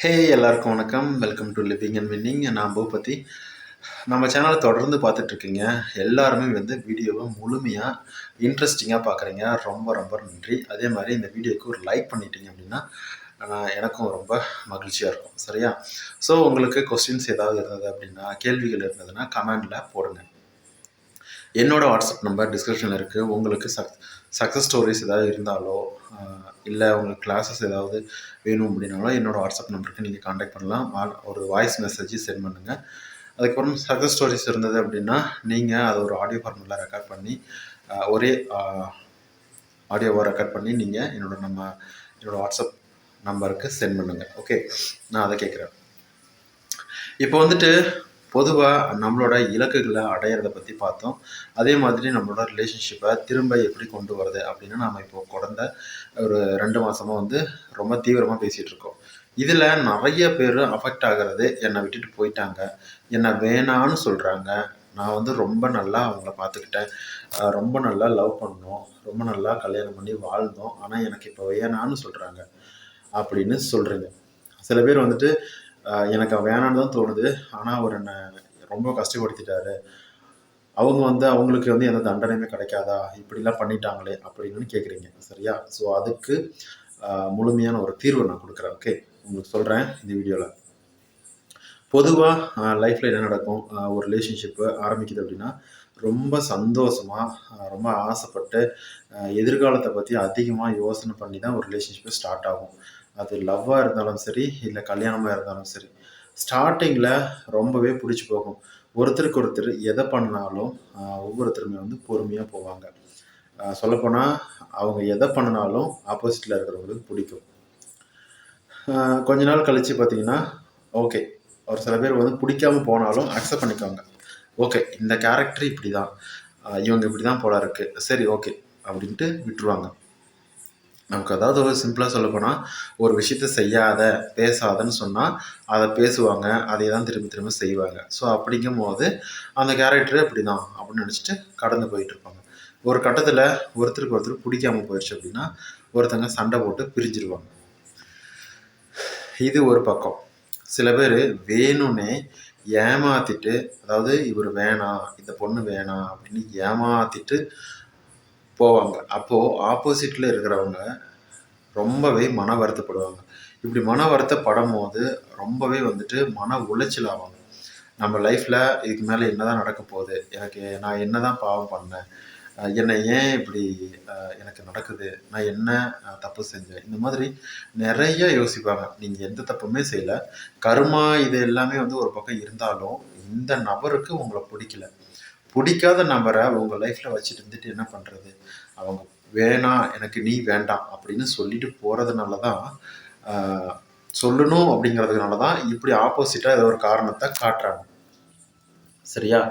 ஹே எல்லாருக்கும் வணக்கம். Welcome to living and winning. நான் பூபதி. நம்ம சேனலை தொடர்ந்து பார்த்துட்ருக்கீங்க. எல்லாருமே வீடியோவை முழுமையாக இன்ட்ரெஸ்டிங்காக பார்க்குறீங்க. ரொம்ப ரொம்ப நன்றி. அதே மாதிரி இந்த வீடியோக்கு ஒரு லைக் பண்ணிட்டீங்க அப்படின்னா எனக்கும் ரொம்ப மகிழ்ச்சியாக இருக்கும். சரியா? ஸோ உங்களுக்கு கொஸ்டின்ஸ் ஏதாவது இருந்தது அப்படின்னா, கேள்விகள் இருந்ததுன்னா கமெண்டில் போடுங்க. என்னோடய வாட்ஸ்அப் நம்பர் டிஸ்கிரிப்ஷனில் இருக்குது. உங்களுக்கு சக்ஸஸ் ஸ்டோரிஸ் ஏதாவது இருந்தாலோ இல்லை உங்களுக்கு கிளாஸஸ் ஏதாவது வேணும் அப்படின்னாலோ என்னோடய வாட்ஸ்அப் நம்பருக்கு நீங்கள் காண்டாக்ட் பண்ணலாம். ஒரு வாய்ஸ் மெசேஜ் சென்ட் பண்ணுங்கள். அதுக்கப்புறம் சக்ஸஸ் ஸ்டோரிஸ் இருந்தது அப்படின்னா நீங்கள் அதை ஒரு ஆடியோ ஃபார்மெட்டில் ரெக்கார்ட் பண்ணி ஒரே ஆடியோவை ரெக்கார்ட் பண்ணி நீங்கள் என்னோடய வாட்ஸ்அப் நம்பருக்கு சென்ட் பண்ணுங்கள். ஓகே, நான் அதை கேட்குறேன். இப்போ பொதுவாக நம்மளோட இலக்குகளை அடையிறத பற்றி பார்த்தோம். அதே மாதிரி நம்மளோட ரிலேஷன்ஷிப்பை திரும்ப எப்படி கொண்டு வரது அப்படின்னு நாம் இப்போ கடந்த ஒரு 2 மாதமாக ரொம்ப தீவிரமாக பேசிகிட்டு இருக்கோம். இதில் நிறைய பேர் அஃபெக்ட் ஆகிறது, என்னை விட்டுட்டு போயிட்டாங்க, என்னை வேணான்னு சொல்கிறாங்க, நான் ரொம்ப நல்லா அவங்கள பார்த்துக்கிட்டேன், ரொம்ப நல்லா லவ் பண்ணோம், ரொம்ப நல்லா கல்யாணம் பண்ணி வாழ்ந்தோம், ஆனால் எனக்கு இப்போ வேணான்னு சொல்கிறாங்க அப்படின்னு சொல்கிறீங்க. சில பேர் எனக்கு வேணான்னு தான் தோணுது, ஆனால் அவர் என்னை ரொம்ப கஷ்டப்படுத்திட்டாரு, அவங்க அவங்களுக்கு எந்த தண்டனையுமே கிடைக்காதா, இப்படிலாம் பண்ணிட்டாங்களே அப்படின்னு கேட்குறீங்க. சரியா? ஸோ அதுக்கு முழுமையான ஒரு தீர்வை நான் கொடுக்குறேன். ஓகே, உங்களுக்கு சொல்கிறேன் இந்த வீடியோவில். பொதுவாக லைஃப்பில் என்ன நடக்கும், ஒரு ரிலேஷன்ஷிப்பு ஆரம்பிக்குது அப்படின்னா ரொம்ப சந்தோஷமாக ரொம்ப ஆசைப்பட்டு எதிர்காலத்தை பற்றி அதிகமாக யோசனை பண்ணி தான் ஒரு ரிலேஷன்ஷிப்பு ஸ்டார்ட் ஆகும். அது லவ்வாக இருந்தாலும் சரி, இல்லை கல்யாணமாக இருந்தாலும் சரி, ஸ்டார்டிங்கில் ரொம்பவே பிடிச்சி போகும். ஒருத்தருக்கு ஒருத்தர் எதை பண்ணாலும் ஒவ்வொருத்தருமே பொறுமையாக போவாங்க. சொல்லப்போனால் அவங்க எதை பண்ணினாலும் ஆப்போசிட்டில் இருக்கிறவங்களுக்கு பிடிக்கும். கொஞ்ச நாள் கழித்து பார்த்தீங்கன்னா ஓகே, ஒரு சில பேர் பிடிக்காமல் போனாலும் அக்செப்ட் பண்ணிக்குவாங்க. ஓகே, இந்த கேரக்டர் இப்படி தான், இவங்க இப்படி தான் போல இருக்குது, சரி ஓகே அப்படின்ட்டு விட்டுருவாங்க. நமக்கு அதாவது ஒரு சிம்பிளாக சொல்லப்போனால் ஒரு விஷயத்த செய்யாத பேசாதன்னு சொன்னால் அதை பேசுவாங்க, அதை தான் திரும்ப திரும்ப செய்வாங்க. ஸோ அப்படிங்கும் போது அந்த கேரக்டரு அப்படி தான் அப்படின்னு நினச்சிட்டு கடந்து போயிட்டுருப்பாங்க. ஒரு கட்டத்தில் ஒருத்தருக்கு ஒருத்தர் பிடிக்காமல் போயிடுச்சு அப்படின்னா ஒருத்தங்க சண்டை போட்டு பிரிஞ்சிருவாங்க. இது ஒரு பக்கம். சில பேர் வேணும்னே ஏமாற்றிட்டு, அதாவது இவர் வேணாம், இந்த பொண்ணு வேணாம் அப்படின்னு ஏமாற்றிட்டு போவாங்க. அப்போது ஆப்போசிட்டில் இருக்கிறவங்க ரொம்பவே மன வருத்தப்படுவாங்க. இப்படி மன வருத்தப்படும் போது ரொம்பவே மன உளைச்சல் ஆவாங்க. நம்ம லைஃப்பில் இதுக்கு மேலே என்ன தான் நடக்க போகுது, நான் என்ன தான் பாவம் பண்ணேன், என்னை ஏன் இப்படி எனக்கு நடக்குது, நான் என்ன தப்பு செஞ்சேன், இந்த மாதிரி நிறைய யோசிப்பாங்க. நீங்கள் எந்த தப்புமே செய்யலை, கர்மா இது எல்லாமே ஒரு பக்கம் இருந்தாலும் இந்த நபருக்கு உங்களை பிடிக்காத நபரை உங்கள் லைஃப்பில் வச்சுட்டு என்ன பண்ணுறது, அவங்க வேணாம், எனக்கு நீ வேண்டாம் அப்படின்னு சொல்லிட்டு போகிறதுனால தான், சொல்லணும் அப்படிங்கிறதுனால தான் இப்படி ஆப்போசிட்டாக ஏதோ ஒரு காரணத்தை காட்டுறாங்க. சரியா?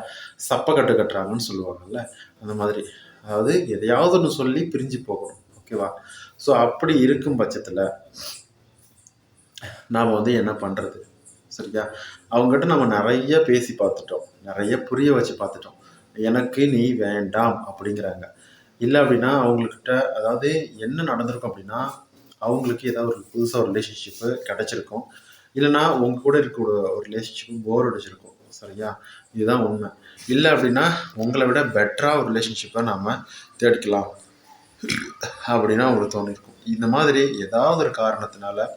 சப்பக்கட்டு கட்டுறாங்கன்னு சொல்லுவாங்கல்ல, அந்த மாதிரி. அதாவது எதையாவது ஒன்று சொல்லி பிரிஞ்சு போகணும். ஓகேவா? ஸோ அப்படி இருக்கும் பட்சத்தில் நாம் என்ன பண்ணுறது? சரியா? அவங்ககிட்ட நம்ம நிறைய பேசி பார்த்துட்டோம், நிறைய புரிய வச்சு பார்த்துட்டோம், எனக்கு நீ வேண்டாம் அப்படிங்கிறாங்க. இல்லை அப்படின்னா அவங்கக்கிட்ட அதாவது என்ன நடந்திருக்கும் அப்படின்னா, அவங்களுக்கு ஏதாவது ஒரு புதுசாக ஒரு ரிலேஷன்ஷிப்பு கிடச்சிருக்கும், இல்லைனா உங்கள் கூட இருக்க ஒரு ரிலேஷன்ஷிப்பு போர் அடிச்சிருக்கும். சரியா? இதுதான் உண்மை. இல்லை அப்படின்னா உங்களை விட பெட்டராக ஒரு ரிலேஷன்ஷிப்பை நாம் தேடிக்கலாம் அப்படின்னா அவங்களுக்கு தோணிருக்கும். இந்த மாதிரி ஏதாவது ஒரு காரணத்தினால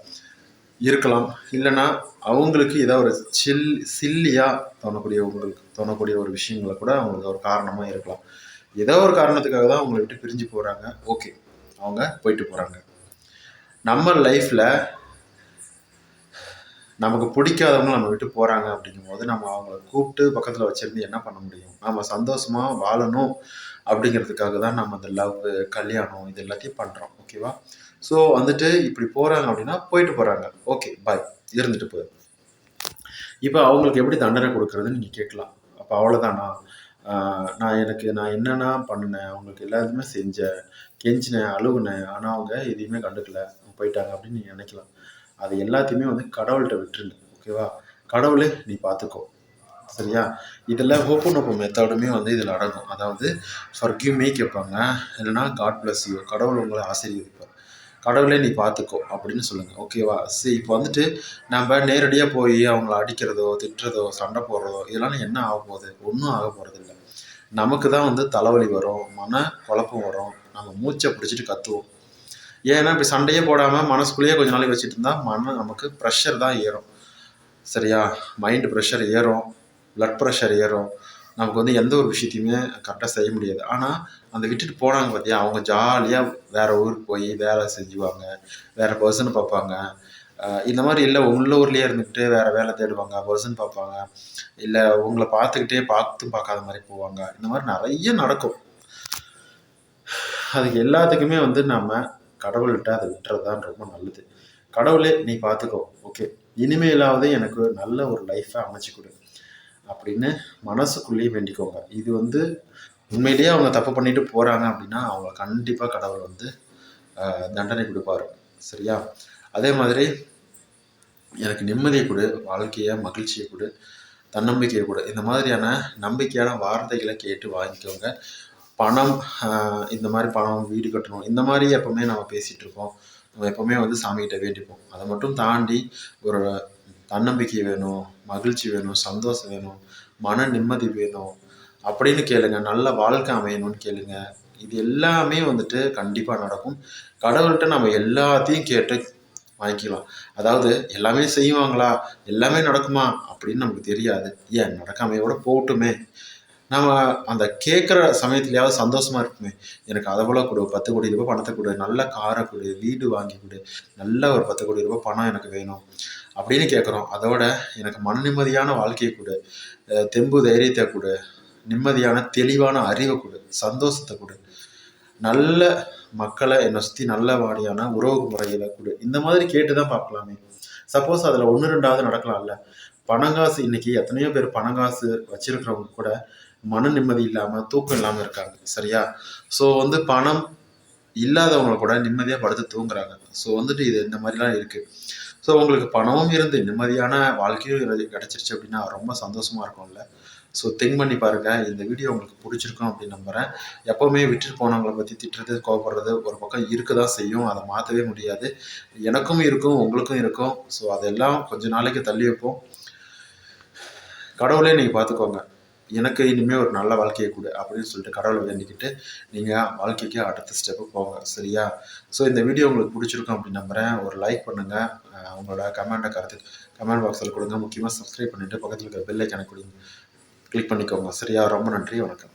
இருக்கலாம். இல்லைன்னா அவங்களுக்கு ஏதாவது ஒரு சில்லியாக தோணக்கூடிய ஒரு விஷயங்களை கூட அவங்களுக்கு ஒரு காரணமாக இருக்கலாம். ஏதோ ஒரு காரணத்துக்காக தான் அவங்களை விட்டு பிரிஞ்சு போகிறாங்க. ஓகே, அவங்க போயிட்டு போகிறாங்க. நம்ம லைஃப்பில் நமக்கு பிடிக்காதவங்க நம்ம விட்டு போகிறாங்க அப்படிங்கும்போது நம்ம அவங்கள கூப்பிட்டு பக்கத்தில் வச்சுருந்து என்ன பண்ண முடியும்? நம்ம சந்தோஷமாக வாழணும் அப்படிங்கிறதுக்காக தான் நம்ம அந்த லவ், கல்யாணம் இது எல்லாத்தையும் பண்ணுறோம். ஓகேவா? ஸோ இப்படி போகிறாங்க அப்படின்னா போயிட்டு போகிறாங்க. ஓகே, பாய், இருந்துட்டு போய் இப்போ அவங்களுக்கு எப்படி தண்டனை கொடுக்குறதுன்னு நீங்கள் கேட்கலாம். அப்போ அவ்வளோதானா? நான் என்னென்ன பண்ணினேன், அவங்களுக்கு எல்லாத்தையுமே செஞ்சேன், கெஞ்சினேன், அழுகுனேன், ஆனால் அவங்க எதையுமே கண்டுக்கல, போயிட்டாங்க அப்படின்னு நீங்கள் நினைக்கலாம். அது எல்லாத்தையுமே கடவுள்கிட்ட விட்டுருங்க. ஓகேவா? கடவுளே நீ பார்த்துக்கோ. சரியா? இதில் ஹோப்பனோப்போ மெத்தடுமே இதில் அடங்கும். அதாவது ஃபர்கிவ் மீ கேட்பாங்க, இல்லைனா காட் பிளஸ் யூ, கடவுள் உங்களை ஆசீர்வதிப்பார். கடவுளே நீ பார்த்துக்கோ அப்படின்னு சொல்லுங்கள். ஓகேவா? சரி, இப்போ வந்துட்டு நம்ம நேரடியாக போய் அவங்கள அடிக்கிறதோ, திட்டுறதோ, சண்டை போடுறதோ இதெல்லாம் என்ன ஆக போகுது? ஒன்றும் ஆக போகிறதில்ல. நமக்கு தான் வந்து தலைவலி வரும், மன குழப்பம் வரும், நம்ம மூச்சை பிடிச்சிட்டு கத்துவோம். ஏன்னா இப்படி சண்டையே போடாமல் மனசுக்குள்ளேயே கொஞ்ச நாளைக்கு வச்சுட்டு இருந்தால் நமக்கு ப்ரெஷர் தான் ஏறும். சரியா? மைண்டு ப்ரெஷர் ஏறும், ப்ளட் ப்ரெஷர் ஏறும். நமக்கு வந்து எந்த ஒரு விஷயத்தையுமே கரெக்டாக செய்ய முடியாது. ஆனால் அந்த விட்டுட்டு போனாங்க பார்த்தியா, அவங்க ஜாலியாக வேறு ஊருக்கு போய் வேலை செஞ்சுவாங்க, வேறு பர்சனை பார்ப்பாங்க. இந்த மாதிரி இல்லை உள்ள ஊர்லேயே இருந்துக்கிட்டு வேறு வேலை தேடுவாங்க, பர்சன் பார்ப்பாங்க, இல்லை உங்களை பார்த்துக்கிட்டே பார்க்காத மாதிரி போவாங்க. இந்த மாதிரி நிறைய நடக்கும். அதுக்கு எல்லாத்துக்குமே வந்து நம்ம கடவுள்கிட்ட அதை விட்டுறது தான் ரொம்ப நல்லது. கடவுளே நீ பார்த்துக்கோ, ஓகே, இனிமேலாவது எனக்கு நல்ல ஒரு லைஃப்பை அமைச்சு கொடு அப்படின்னு மனசுக்குள்ளேயே வேண்டிக்கோங்க. இது வந்து உண்மையிலேயே அவங்க தப்பு பண்ணிட்டு போகிறாங்க அப்படின்னா அவங்க கண்டிப்பாக கடவுள் வந்து தண்டனை கொடுப்பாரு. சரியா? அதே மாதிரி எனக்கு நிம்மதியை கொடு, வாழ்க்கையை மகிழ்ச்சியை கொடு, தன்னம்பிக்கையை கொடு, இந்த மாதிரியான நம்பிக்கையான வார்த்தைகளை கேட்டு வாங்கிக்கோங்க. பணம், இந்த மாதிரி பணம், வீடு கட்டணும், இந்த மாதிரி எப்போவுமே நம்ம பேசிகிட்டு இருக்கோம். நம்ம எப்போவுமே வந்து சாமிகிட்ட வேண்டிப்போம். அதை மட்டும் தாண்டி ஒரு தன்னம்பிக்கை வேணும், மகிழ்ச்சி வேணும், சந்தோஷம் வேணும், மன நிம்மதி வேணும் அப்படின்னு கேளுங்க. நல்ல வாழ்க்கை அமையணும்னு கேளுங்க. இது எல்லாமே வந்துட்டு கண்டிப்பாக நடக்கும். கடவுள்கிட்ட நம்ம எல்லாத்தையும் கேட்டு வாங்கிக்கலாம். அதாவது எல்லாமே செய்வாங்களா, எல்லாமே நடக்குமா அப்படின்னு நமக்கு தெரியாது. ஏன் நடக்காமையோட போகட்டுமே, நம்ம அந்த கேட்குற சமயத்துலையாவது சந்தோஷமா இருக்குமே. எனக்கு அதை போல கொடு, 10 கோடி ரூபாய் பணத்தை கொடு, நல்ல காரை கொடு, வீடு வாங்கி கொடு, நல்ல ஒரு 10 கோடி ரூபாய் பணம் எனக்கு வேணும் அப்படின்னு கேட்குறோம். அதோட எனக்கு மன நிம்மதியான வாழ்க்கையை கொடு, தெம்பு தைரியத்தை கொடு, நிம்மதியான தெளிவான அறிவை கொடு, சந்தோஷத்தை கொடு, நல்ல மக்களை என்னை சுற்றி நல்ல வாடியான உறவு முறைகளை கொடு. இந்த மாதிரி கேட்டு தான் பார்க்கலாமே. சப்போஸ் அதில் 1, 2வது நடக்கலாம்ல. பணங்காசு இன்னைக்கு எத்தனையோ பேர் பணங்காசு வச்சிருக்கிறவங்க கூட மன நிம்மதி இல்லாமல் தூக்கம் இல்லாமல் இருக்காங்க. சரியா? ஸோ வந்து பணம் இல்லாதவங்களை கூட நிம்மதியாக படுத்து தூங்குறாங்க. ஸோ வந்துட்டு இது இந்த மாதிரிலாம் இருக்குது. ஸோ உங்களுக்கு பணமும் இருந்து நிம்மதியான வாழ்க்கையும் கிடச்சிருச்சு அப்படின்னா ரொம்ப சந்தோஷமாக இருக்கும்ல. ஸோ திங்க் பண்ணி பாருங்கள். இந்த வீடியோ உங்களுக்கு பிடிச்சிருக்கும் அப்படின்னு நம்புகிறேன். எப்போவுமே விட்டுட்டு போனவங்களை பற்றி திட்டுறது, கோவப்படுறது ஒரு பக்கம் இருக்க தான் செய்யும். அதை மாற்றவே முடியாது. எனக்கும் இருக்கும், உங்களுக்கும் இருக்கும். ஸோ அதெல்லாம் கொஞ்ச நாளைக்கு தள்ளி வைப்போம். கடவுளே நீங்கள் பார்த்துக்கோங்க, எனக்கு இனிமேல் ஒரு நல்ல வாழ்க்கையை கொடு அப்படின்னு சொல்லிட்டு கடவுளை வேண்டிக்கிட்டு நீங்கள் வாழ்க்கைக்கு அடுத்த ஸ்டெப்பு போங்க. சரியா? ஸோ இந்த வீடியோ உங்களுக்கு பிடிச்சிருக்கும் அப்படின்னு நம்புகிறேன். ஒரு லைக் பண்ணுங்கள், உங்களோட கமெண்ட் பாக்ஸில் கொடுங்க. முக்கியமாக சப்ஸ்கிரைப் பண்ணிவிட்டு பக்கத்தில் இருக்கிற பெல் ஐக்கானை கொடுங்க, கிளிக் பண்ணிக்கோங்க. சரியா? ரொம்ப நன்றி, வணக்கம்.